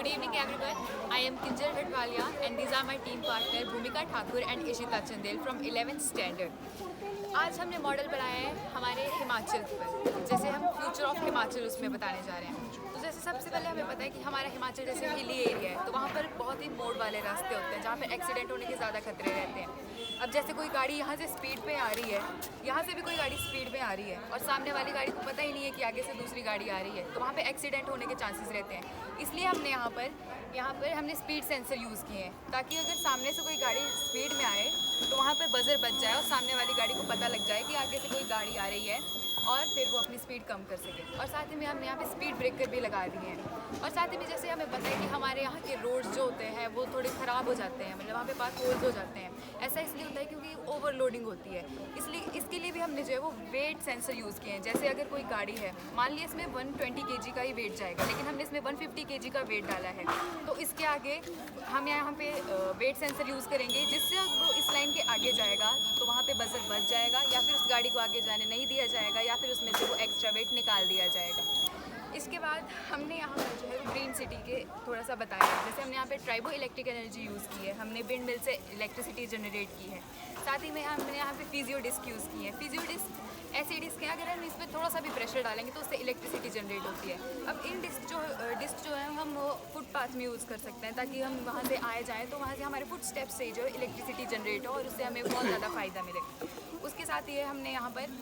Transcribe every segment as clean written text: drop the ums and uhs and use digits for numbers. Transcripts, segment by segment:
Good evening everyone. I am Kinjal Ladwalia and these are my team partner Bhumika Thakur and Ishita Chandel from 11th standard. आज हमने model बनाया है हमारे हिमाचल पर, जैसे हम फ्यूचर ऑफ हिमाचल उसमें बताने जा रहे हैं। तो जैसे सबसे पहले हमें पता है कि हमारा हिमाचल जैसे हिली एरिया है, तो वहाँ पर बहुत ही मोड़ वाले रास्ते होते हैं जहाँ पर एक्सीडेंट होने के ज़्यादा खतरे रहते हैं। अब जैसे कोई गाड़ी यहाँ से स्पीड पे आ रही है, यहाँ से भी कोई गाड़ी स्पीड में आ रही है और सामने वाली गाड़ी को पता ही नहीं है कि आगे से दूसरी गाड़ी आ रही है, तो वहाँ पे एक्सीडेंट होने के चांसेस रहते हैं। इसलिए हमने यहाँ पर हमने स्पीड सेंसर यूज़ किए हैं ताकि अगर सामने से कोई गाड़ी स्पीड में आए तो वहाँ पे बजर बज जाए और सामने वाली गाड़ी को पता लग जाए कि आगे से कोई गाड़ी आ रही है और फिर वो अपनी स्पीड कम कर सके। और साथ ही में हमने यहाँ पे स्पीड ब्रेकर भी लगा दिए हैं। और साथ ही में जैसे हमें पता है कि हमारे यहाँ के रोड्स जो होते हैं वो थोड़े ख़राब हो जाते हैं, मतलब वहाँ पे पास होल्स हो जाते हैं। ऐसा इसलिए होता है क्योंकि ओवरलोडिंग होती है, इसलिए इसके लिए भी हमने जो है वो वेट सेंसर यूज़ किए हैं। जैसे अगर कोई गाड़ी है, मान लिया इसमें 120 kg का ही वेट जाएगा, लेकिन हमने इसमें 150 kg का वेट डाला है, तो इसके आगे हम यहाँ पे वेट सेंसर यूज़ करेंगे, जिससे वो इस लाइन के आगे जाएगा तो वहाँ पे बजर बच जाएगा या फिर उस गाड़ी को आगे जाने नहीं दिया जाएगा या फिर उसमें से वो एक्स्ट्रा वेट निकाल दिया जाएगा। इसके बाद हमने यहाँ पर जो है वो ग्रीन सिटी के थोड़ा सा बताया है। जैसे हमने यहाँ पे ट्राइबो इलेक्ट्रिक एनर्जी यूज़ की है, हमने विंड मिल से इलेक्ट्रिसिटी जनरेट की है। साथ ही में हमने यहाँ पे फिजियो डिस्क यूज़ की है। फिजियो डिस्क ऐसी डिस्क है, अगर हम इस पर थोड़ा सा भी प्रेशर डालेंगे तो उससे इलेक्ट्रिसिटी जनरेट होती है। अब इन डिस्क जो है हम फुटपाथ में यूज़ कर सकते हैं ताकि हम वहाँ से आए जाएँ तो वहाँ से हमारे फुट स्टेप से जो है इलेक्ट्रिसिटी जनरेट हो और उससे हमें बहुत ज़्यादा फ़ायदा मिले। उसके साथ ये हमने यहाँ पर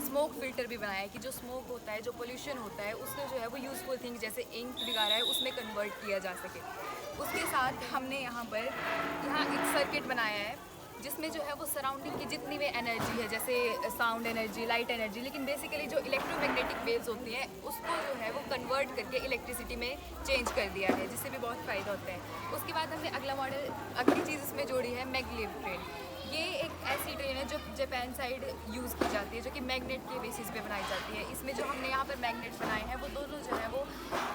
स्मोक फिल्टर भी बनाया है कि जो स्मोक होता है, जो पोल्यूशन होता है, उसको जो है वो यूज़फुल थिंग जैसे इंक वगैरह है उसमें कन्वर्ट किया जा सके। उसके साथ हमने यहाँ एक सर्किट बनाया है जिसमें जो है वो सराउंडिंग की जितनी भी एनर्जी है, जैसे साउंड एनर्जी, लाइट एनर्जी, लेकिन बेसिकली जो इलेक्ट्रोमैग्नेटिक वेव्स होती हैं उसको जो है वो कन्वर्ट करके इलेक्ट्रिसिटी में चेंज कर दिया है, जिससे भी बहुत फ़ायदा होता है। उसके बाद हमने अगली चीज़ इसमें जोड़ी है मैग्लेव ट्रेन। ये एक ऐसी ट्रेन है जो जापान साइड यूज़ की जाती है, जो कि मैग्नेट के बेसिस पे बनाई जाती है। इसमें जो हमने यहाँ पर मैग्नेट बनाए हैं वो दोनों जो है वो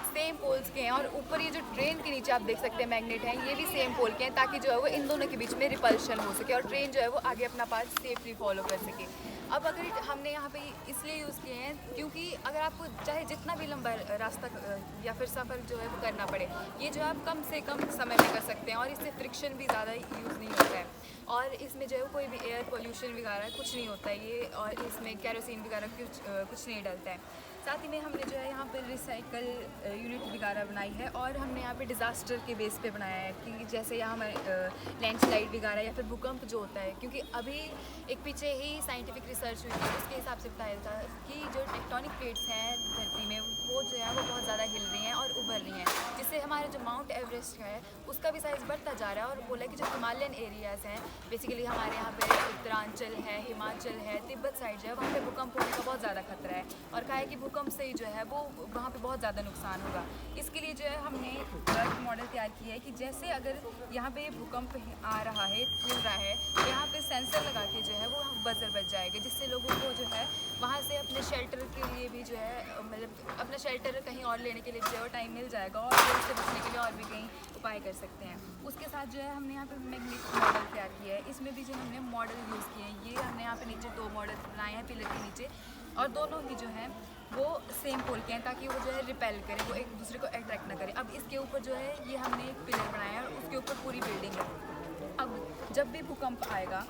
सेम पोल्स के हैं और ऊपर ये जो ट्रेन के नीचे आप देख सकते हैं मैग्नेट हैं, ये भी सेम पोल के हैं ताकि जो है वो इन दोनों के बीच में रिपल्शन हो सके और ट्रेन जो है वो आगे अपना पाथ सेफली फॉलो कर सके। अब अगर हमने यहाँ पे इसलिए यूज़ किए हैं क्योंकि अगर आपको चाहे जितना भी लंबा रास्ता या फिर सफ़र जो है वो करना पड़े, ये जो आप कम से कम समय में कर सकते हैं और इससे फ्रिक्शन भी ज़्यादा यूज़ नहीं होता है और इसमें जो है कोई भी एयर पोल्यूशन वगैरह कुछ नहीं होता है ये, और इसमें केरोसिन वगैरह कुछ नहीं डलता है। साथ ही में हमने जो है यहाँ पर रिसाइकल यूनिट वगैरह बनाई है और हमने यहाँ पे डिज़ास्टर के बेस पे बनाया है कि जैसे यहाँ हमें लैंडस्लाइड वगैरह या फिर भूकंप जो होता है, क्योंकि अभी एक पीछे ही साइंटिफिक रिसर्च हुई थी, उसके हिसाब से बताया था कि जो टेक्टोनिक प्लेट्स हैं धरती में वो जो है वो बहुत ज़्यादा हिल रही हैं और उभर रही हैं, जिससे हमारे जो माउंट एवरेस्ट है उसका भी साइज़ बढ़ता जा रहा है। और बोला कि जो हिमालयन एरियाज़ हैं, बेसिकली हमारे यहाँ पे उत्तरांचल है, हिमाचल है, तिब्बत साइड जो है वहाँ पे भूकंप होने का बहुत ज़्यादा खतरा है और कहा है कि भूकंप से ही जो है वो वहाँ पे बहुत ज़्यादा नुकसान होगा। इसके लिए जो है हमने एक मॉडल तैयार किया है कि जैसे अगर यहाँ पे भूकंप आ रहा है, हिल रहा है, तो यहाँ पे सेंसर लगा के जो है वो बजर बच जाएगा, जिससे लोगों को जो है वहाँ से अपने शेल्टर के लिए भी जो है मतलब अपना शेल्टर कहीं और लेने के लिए जो है टाइम मिल जाएगा और फिर उससे बचने के लिए और भी कहीं उपाय कर सकते हैं। उसके साथ जो है हमने यहाँ पे मैग्नेट मॉडल तैयार किया है, इसमें भी जो हमने मॉडल यूज़ किए हैं, ये हमने यहाँ पे नीचे 2 मॉडल बनाए हैं पिलर के नीचे और दोनों ही जो हैं वो सेम पोल के हैं ताकि वो जो है रिपेल करें, वो एक दूसरे को अट्रैक्ट ना करें। अब इसके ऊपर जो है ये हमने एक पिलर बनाया है और उसके ऊपर पूरी बिल्डिंग है। अब जब भी भूकंप आएगा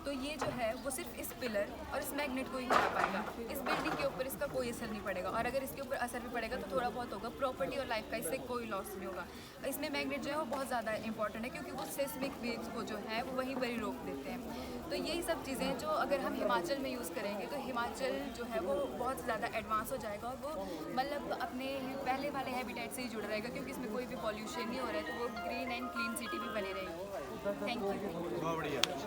तो ये जो है वो सिर्फ इस पिलर और इस मैग्नेट को ही हिला पाएगा, इस बिल्डिंग के ऊपर इसका कोई असर नहीं पड़ेगा और अगर इसके ऊपर असर भी पड़ेगा तो थोड़ा बहुत होगा, प्रॉपर्टी और लाइफ का इससे कोई लॉस नहीं होगा। इसमें मैग्नेट जो है वो बहुत ज़्यादा इंपॉर्टेंट है क्योंकि वो सेस्मिक वेव्स को जो है वो वहीं पर ही रोक देते हैं। तो यही सब चीज़ें जो अगर हम हिमाचल में यूज़ करेंगे तो हिमाचल जो है वो बहुत ज़्यादा एडवांस हो जाएगा और वो मतलब अपने पहले वाले हैबिटेट से ही जुड़ा रहेगा क्योंकि इसमें कोई भी पॉल्यूशन नहीं हो रहा है, तो वो ग्रीन एंड क्लीन सिटी भी बनी रहेगी। Thank you.